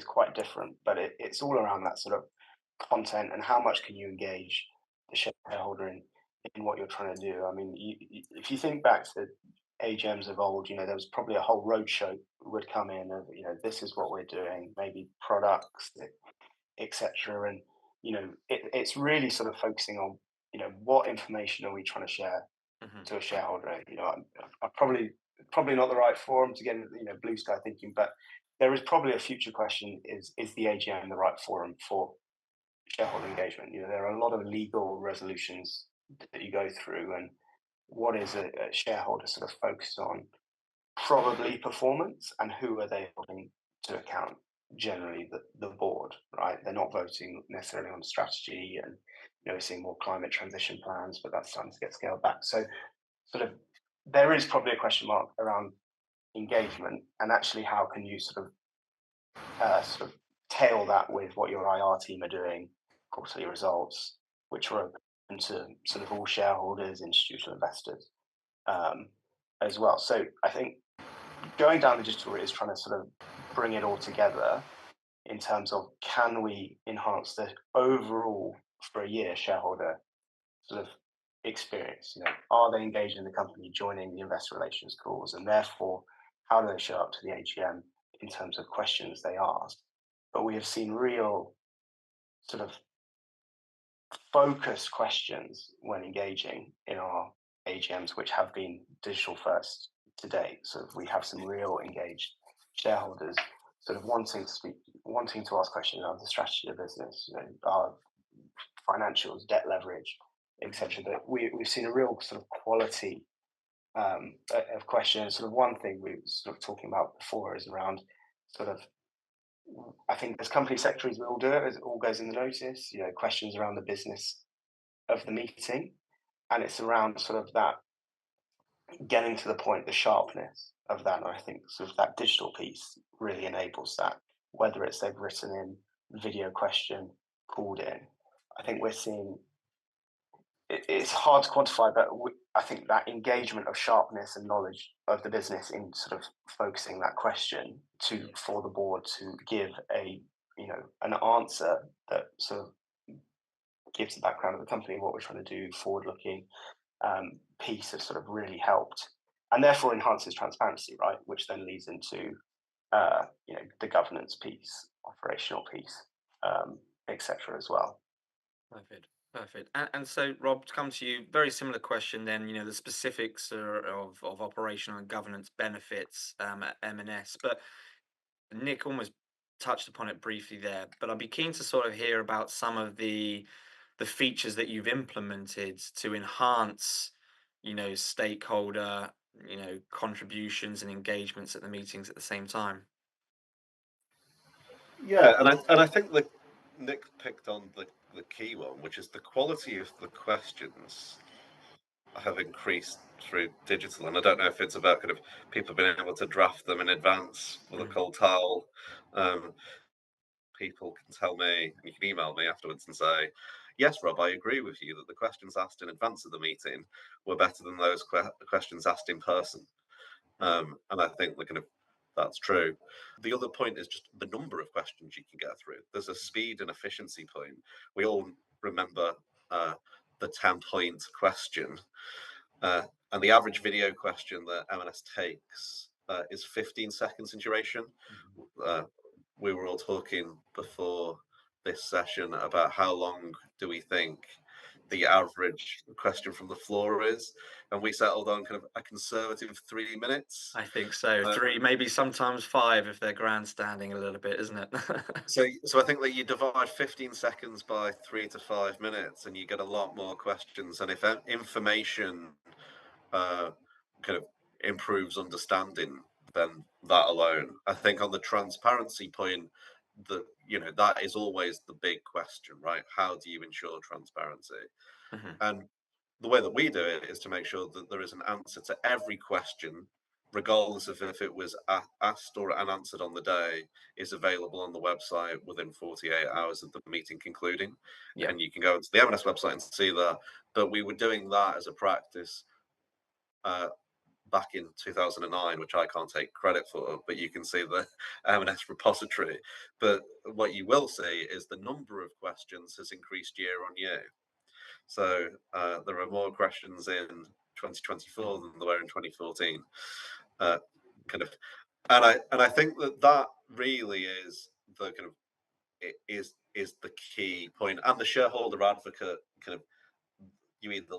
quite different, but it's all around that sort of content and how much can you engage the shareholder in what you're trying to do. I mean, if you think back to AGMs of old, there was probably a whole roadshow would come in of, this is what we're doing, maybe products, etc. And it's really sort of focusing on what information are we trying to share Hmm. to a shareholder. I'm probably not the right forum to get into blue sky thinking, but there is probably a future question: is the AGM the right forum for shareholder engagement? There are a lot of legal resolutions that you go through, and what is a shareholder sort of focused on? Probably performance, and who are they holding to account? Generally, the board, right? They're not voting necessarily on strategy, and we're seeing more climate transition plans, but that's starting to get scaled back. So, sort of, there is probably a question mark around engagement, and actually, how can you sort of tail that with what your IR team are doing, quarterly results, which are open to sort of all shareholders, institutional investors, um, as well. So, I think going down the digital route is trying to sort of bring it all together in terms of, can we enhance the overall for a year shareholder sort of experience? Are they engaged in the company, joining the investor relations calls, and therefore how do they show up to the AGM in terms of questions they ask? But we have seen real sort of focused questions when engaging in our AGMs, which have been digital first to date. So we have some real engaged shareholders sort of wanting to speak, wanting to ask questions about the strategy of business, our financials, debt leverage, etc. But we've seen a real sort of quality of questions. Sort of one thing we were sort of talking about before is around sort of, I think as company secretaries we all do it, as it all goes in the notice, questions around the business of the meeting, and it's around sort of that getting to the point, the sharpness of that. And I think sort of that digital piece really enables that, whether it's they've written in video question, called in. I think we're seeing it's hard to quantify, but I think that engagement of sharpness and knowledge of the business in sort of focusing that question for the board to give an answer that sort of gives the background of the company, what we're trying to do, forward looking, piece has sort of really helped, and therefore enhances transparency, right? Which then leads into the governance piece, operational piece, etc. as well. Perfect. Perfect. And so, Rob, to come to you, very similar question then, the specifics of operational and governance benefits at M&S. But Nick almost touched upon it briefly there. But I'd be keen to sort of hear about some of the features that you've implemented to enhance, stakeholder, contributions and engagements at the meetings at the same time. Yeah, and I think that Nick picked on the key one, which is the quality of the questions have increased through digital. And I don't know if it's about kind of people being able to draft them in advance with a Mm. cold towel. People can tell me, and you can email me afterwards and say, yes, Rob, I agree with you that the questions asked in advance of the meeting were better than those questions asked in person. And I think that's true. The other point is just the number of questions you can get through. There's a speed and efficiency point. We all remember the 10-point question, and the average video question that M&S takes is 15 seconds in duration. We were all talking before this session about how long do we think the average question from the floor is, and we settled on kind of a conservative 3 minutes. I think so. Uh, 3, maybe sometimes 5 if they're grandstanding a little bit, isn't it? so I think that you divide 15 seconds by 3 to 5 minutes, and you get a lot more questions. And if information uh, kind of improves understanding, then that alone, I think, on the transparency point, that that is always the big question, right? How do you ensure transparency? Mhm. And the way that we do it is to make sure that there is an answer to every question, regardless of if it was asked or unanswered on the day, is available on the website within 48 hours of the meeting concluding. Yep. And you can go into the M&S website and see that. But we were doing that as a practice uh, back in 2009, which I can't take credit for, but you can see the M&S repository. But what you will see is the number of questions has increased year on year. So there are more questions in 2024 than there were in 2014. Uh, kind of, and I think that really is the kind of is the key point. And the shareholder advocate kind of, you either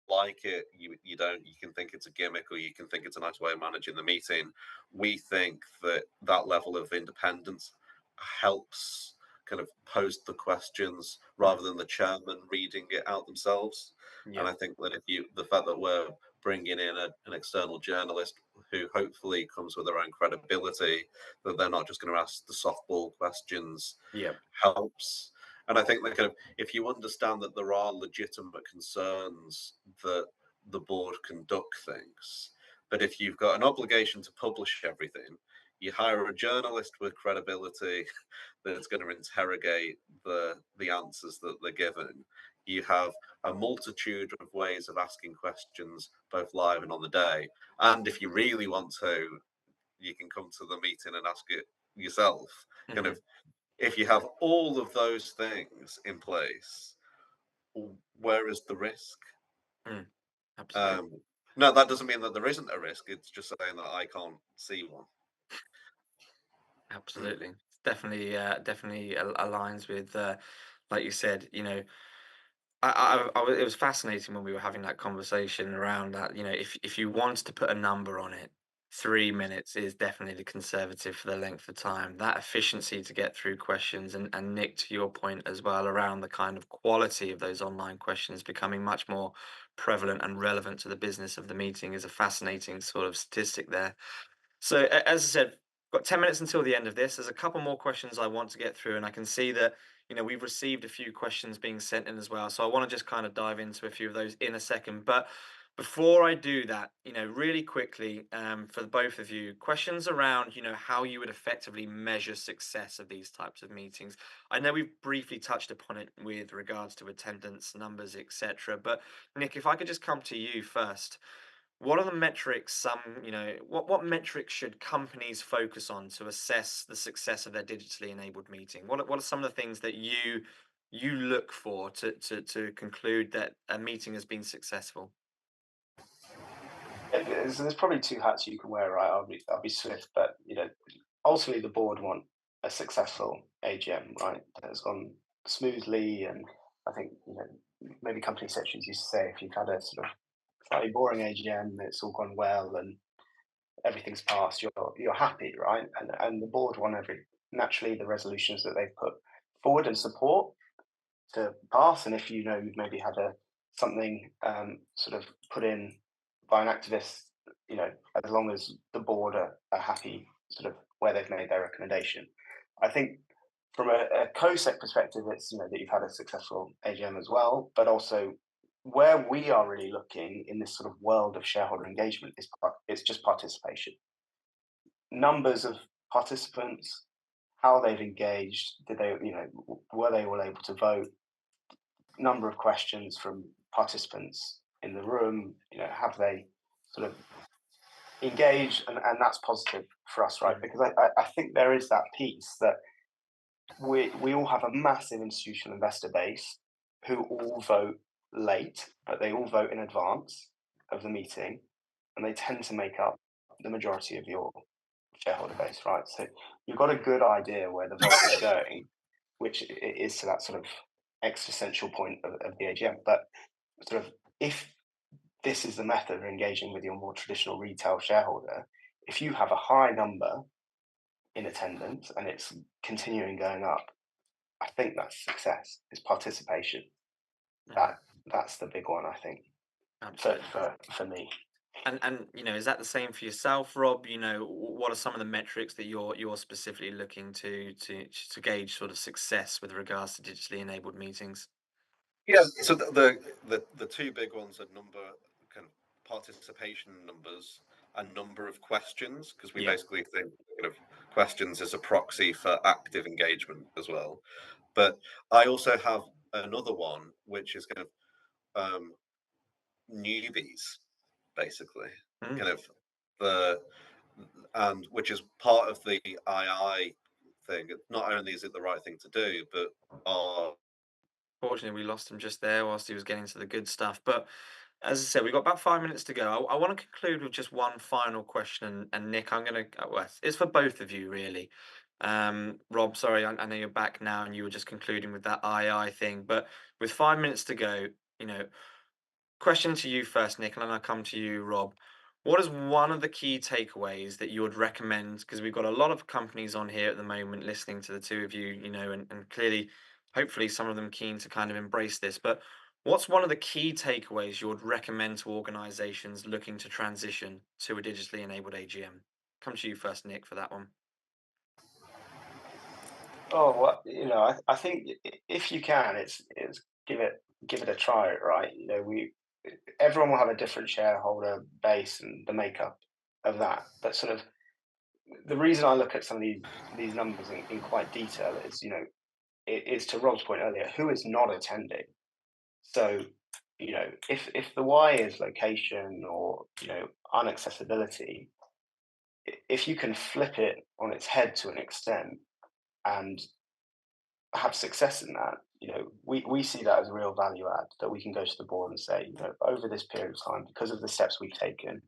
like it, you don't. You can think it's a gimmick, or you can think it's a nice way of managing the meeting. We think that that level of independence helps kind of pose the questions rather than the chairman reading it out themselves. And Yep. I think that the fact that we're bringing in an external journalist who hopefully comes with their own credibility, that they're not just going to ask the softball questions, Yep. helps. And I think that kind of, if you understand that there are legitimate concerns that the board conduct things, but if you've got an obligation to publish everything, you hire a journalist with credibility that's going to interrogate the answers that they're given. You have a multitude of ways of asking questions, both live and on the day. And if you really want to, you can come to the meeting and ask it yourself. Kind Mhm. of, if you have all of those things in place, where is the risk? Mm. Absolutely. Um, no, that doesn't mean that there isn't a risk. It's just saying that I can't see one. Mm. Absolutely. Definitely aligns with, like you said, it was fascinating when we were having that conversation around that. If you want to put a number on it, 3 minutes is definitely the conservative for the length of time. That efficiency to get through questions, and Nick, to your point as well, around the kind of quality of those online questions becoming much more prevalent and relevant to the business of the meeting is a fascinating sort of statistic there. So, as I said, got 10 minutes until the end of this. There's a couple more questions I want to get through, and I can see that, we've received a few questions being sent in as well. So I want to just kind of dive into a few of those in a second. But before I do that, really quickly, for the both of you, questions around, how you would effectively measure success of these types of meetings. I know we've briefly touched upon it with regards to attendance numbers, etc. But Nick, if I could just come to you first. What are the metrics what metrics should companies focus on to assess the success of their digitally enabled meeting? What are some of the things that you look for to conclude that a meeting has been successful? There's probably two hats you can wear, right? I'll be swift, but ultimately the board want a successful AGM, right? That has gone smoothly, and I think maybe company secretaries used to say if you've had a sort of slightly boring AGM, it's all gone well and everything's passed, you're happy, right? And the board want every naturally the resolutions that they've put forward and support to pass. And if you've maybe had something sort of put in by an activist, as long as the board are happy, sort of where they've made their recommendation. I think from a COSEC perspective, it's that you've had a successful AGM as well, but also where we are really looking in this sort of world of shareholder engagement is it's just participation, numbers of participants, how they've engaged, did they, were they all able to vote, number of questions from participants in the room, have they sort of engaged, and that's positive for us, right? Mhm. Because I think there is that piece that we all have a massive institutional investor base who all vote late, but they all vote in advance of the meeting, and they tend to make up the majority of your shareholder base, right? So you've got a good idea where the vote is going, which is to that sort of existential point of the AGM. But sort of if this is the method of engaging with your more traditional retail shareholder, if you have a high number in attendance and it's continuing going up, I think that's success. It's participation. Mhm. That's the big one, I think, for Absolutely. for me. And is that the same for yourself, Rob? What are some of the metrics that you're specifically looking to gauge sort of success with regards to digitally enabled meetings? Yeah, so the two big ones are kind of participation numbers and number of questions, because we Yeah. basically think kind of questions as a proxy for active engagement as well. But I also have another one which is kind of newbies, basically, Mm. kind of the and which is part of the II thing. Not only is it the right thing to do, but are Fortunately, we lost him just there whilst he was getting to the good stuff. But as I said, we've got about 5 minutes to go. I want to conclude with just one final question. And Nick, I'm going to, well, it's for both of you, really. Rob, sorry, I know you're back now and you were just concluding with that II thing. But with 5 minutes to go, you know, question to you first, Nick, and then I'll come to you, Rob. What is one of the key takeaways that you would recommend? Because we've got a lot of companies on here at the moment listening to the two of you, and clearly, hopefully, some of them keen to kind of embrace this. But what's one of the key takeaways you would recommend to organizations looking to transition to a digitally enabled AGM? Come to you first, Nick, for that one. Oh, well, I think if you can, it's give it a try, right? We everyone will have a different shareholder base and the makeup of that. But sort of the reason I look at some of these numbers in quite detail is, it is to Rob's point earlier, who is not attending. So, if the why is location or unaccessibility, if you can flip it on its head to an extent and have success in that, we see that as a real value add that we can go to the board and say, over this period of time, because of the steps we've taken,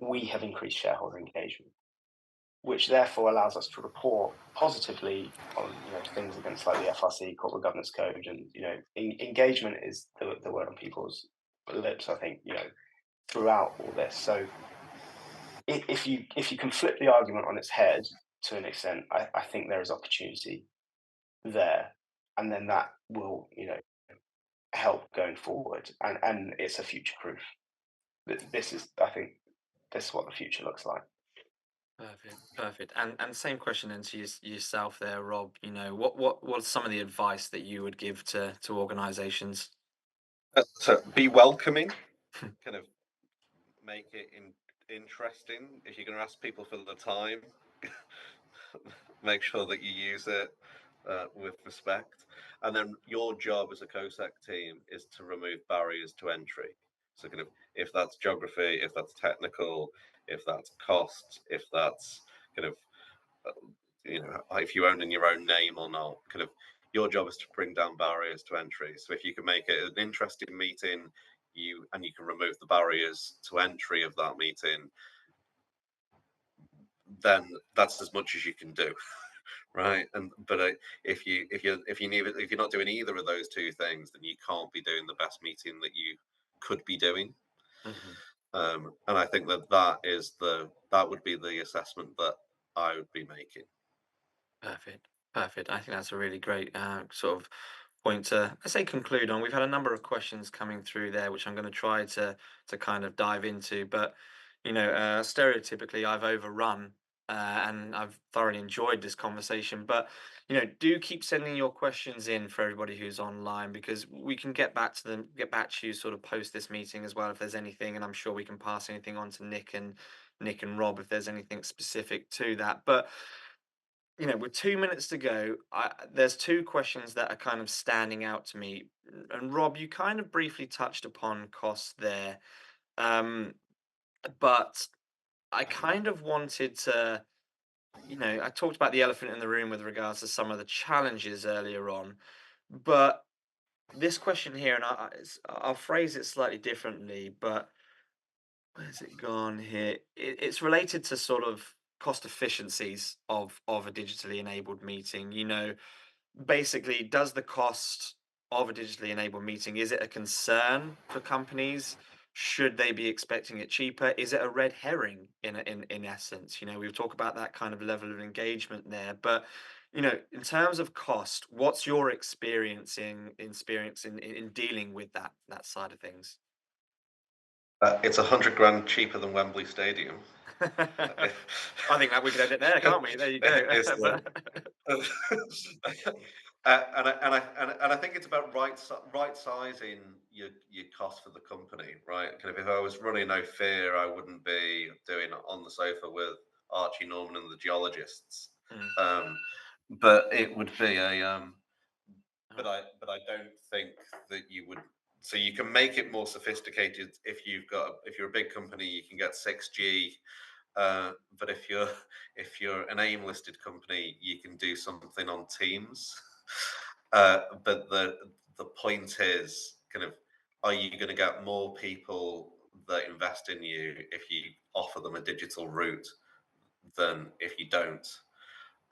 we have increased shareholder engagement, which therefore allows us to report positively on things against like the FRC corporate governance code, and engagement is the word on people's lips. I think throughout all this. So if you can flip the argument on its head to an extent, I think there is opportunity there, and then that will help going forward, and it's a future proof. This is I think this is what the future looks like. Perfect, perfect. And same question then to yourself there, Rob. What's some of the advice that you would give to organizations? to be welcoming, kind of make it interesting. If you're going to ask people for the time, make sure that you use it with respect. And then your job as a COSEC team is to remove barriers to entry. So, kind of, if that's geography, if that's technical, if that's cost, if that's kind of, if you own in your own name or not, kind of, your job is to bring down barriers to entry. So, if you can make it an interesting meeting, you can remove the barriers to entry of that meeting, then that's as much as you can do. Right, and but if you're not doing either of those two things, then you can't be doing the best meeting that you could be doing. Mhm. And I think that would be the assessment that I would be making. Perfect. Perfect. I think that's a really great sort of point to, I say, conclude on. We've had a number of questions coming through there, which I'm going to try to kind of dive into. But stereotypically, I've overrun, and I've thoroughly enjoyed this conversation. But do keep sending your questions in for everybody who's online, because we can get back to you sort of post this meeting as well if there's anything, and I'm sure we can pass anything on to Nick and Rob if there's anything specific to that. But with 2 minutes to go, there's two questions that are kind of standing out to me. And Rob, you kind of briefly touched upon costs there, um, but I kind of wanted to, I talked about the elephant in the room with regards to some of the challenges earlier on, but this question here, and I'll phrase it slightly differently, but where's it gone here? It's related to sort of cost efficiencies of a digitally enabled meeting. Basically, does the cost of a digitally enabled meeting? Is it a concern for companies? Should they be expecting it cheaper? Is it a red herring in essence? We've talked about that kind of level of engagement there, but in terms of cost, what's your experience in dealing with that side of things? It's 100 grand cheaper than Wembley Stadium. I think that we could end it there, can't we? There you go. It's But and I think it's about right sizing your cost for the company, right? Kind of if I was running No Fear, I wouldn't be doing On the Sofa with Archie Norman and the Geologists, Mm, um, but it would be a oh, but I don't think that you would. So you can make it more sophisticated if you're a big company, you can get 6G. But if you're an AIM listed company, you can do something on Teams. But the point is kind of, are you going to get more people that invest in you if you offer them a digital route than if you don't?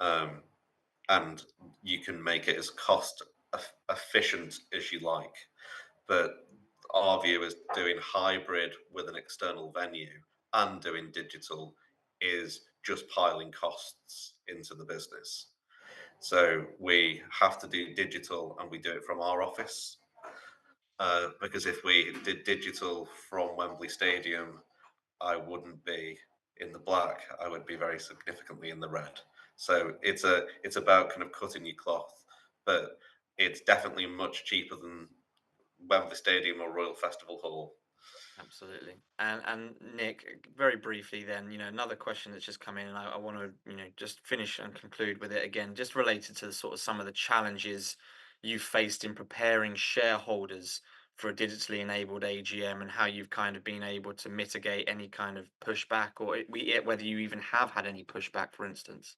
Um, and you can make it as cost efficient as you like. But our view is doing hybrid with an external venue and doing digital is just piling costs into the business. So we have to do digital and we do it from our office. Because if we did digital from Wembley Stadium, I wouldn't be in the black. I would be very significantly in the red. So it's about kind of cutting your cloth, but it's definitely much cheaper than Wembley Stadium or Royal Festival Hall. absolutely. And Nick, very briefly, then another question that's just come in, and I want to just finish and conclude with it again, just related to the sort of some of the challenges you've faced in preparing shareholders for a digitally enabled AGM, and how you've kind of been able to mitigate any kind of pushback, or whether you even have had any pushback, for instance.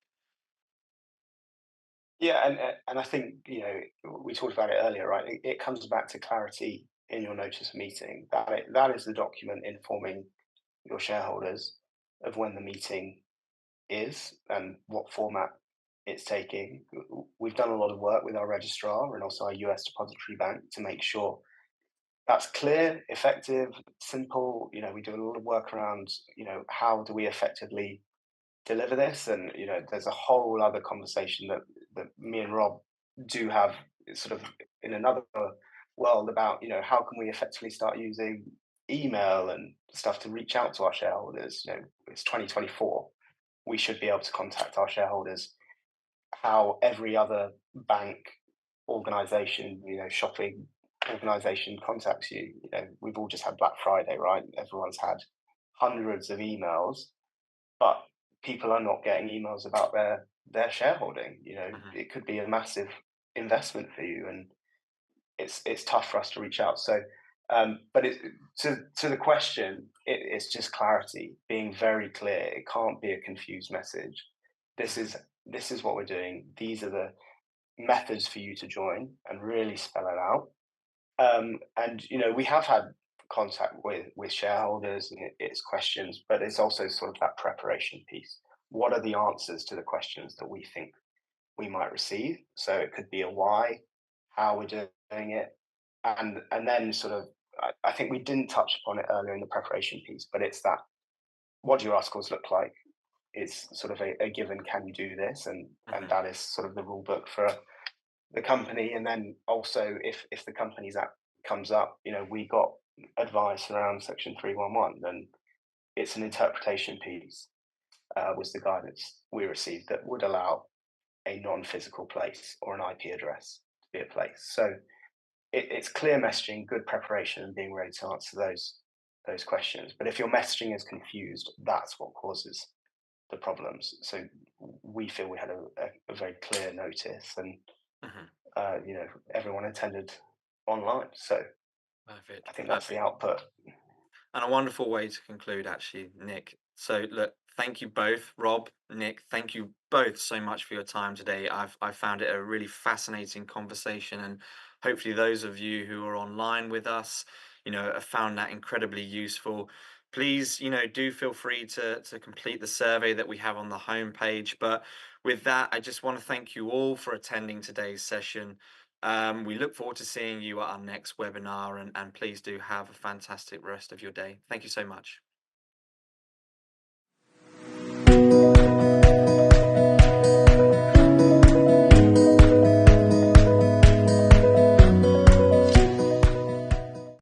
Yeah, and I think we talked about it earlier, right? It comes back to clarity in your notice of meeting. That is the document informing your shareholders of when the meeting is and what format it's taking. We've done a lot of work with our registrar and also our US depository bank to make sure that's clear, effective, simple. We do a lot of work around, how do we effectively deliver this? And there's a whole other conversation that me and Rob do have sort of in another world about, how can we effectively start using email and stuff to reach out to our shareholders. It's 2024. We should be able to contact our shareholders how every other bank organization, shopping organization contacts you. We've all just had Black Friday, right? Everyone's had hundreds of emails, but people are not getting emails about their shareholding. Hmm. It could be a massive investment for you, and it's tough for us to reach out. So, but to the question, it's just clarity, being very clear. It can't be a confused message. This Hmm. is this is what we're doing. These are the methods for you to join, and really spell it out. And we have had contact with shareholders, and it's questions, but it's also sort of that preparation piece. What are the answers to the questions that we think we might receive? So it could be a why, how we're doing it, and then sort of I think we didn't touch upon it earlier in the preparation piece, but it's that what do your articles look like? It's sort of a given. Can you do this? And Hmm. that is sort of the rule book for the company. And then also, if the company's act comes up, we got advice around Section 311, and it's an interpretation piece. Was the guidance we received that would allow a non-physical place or an IP address to be a place. So it's clear messaging, good preparation, and being ready to answer those questions. But if your messaging is confused, that's what causes the problems. So we feel we had a very clear notice, and Hmm. everyone attended online. So Perfect. I think that's the Perfect. output. And a wonderful way to conclude, actually, Nick. So, look, thank you both, Rob, Nick. Thank you both so much for your time today. I found it a really fascinating conversation, and hopefully, those of you who are online with us, have found that incredibly useful. Please, do feel free to complete the survey that we have on the homepage. But with that, I just want to thank you all for attending today's session. We look forward to seeing you at our next webinar, and please do have a fantastic rest of your day. Thank you so much.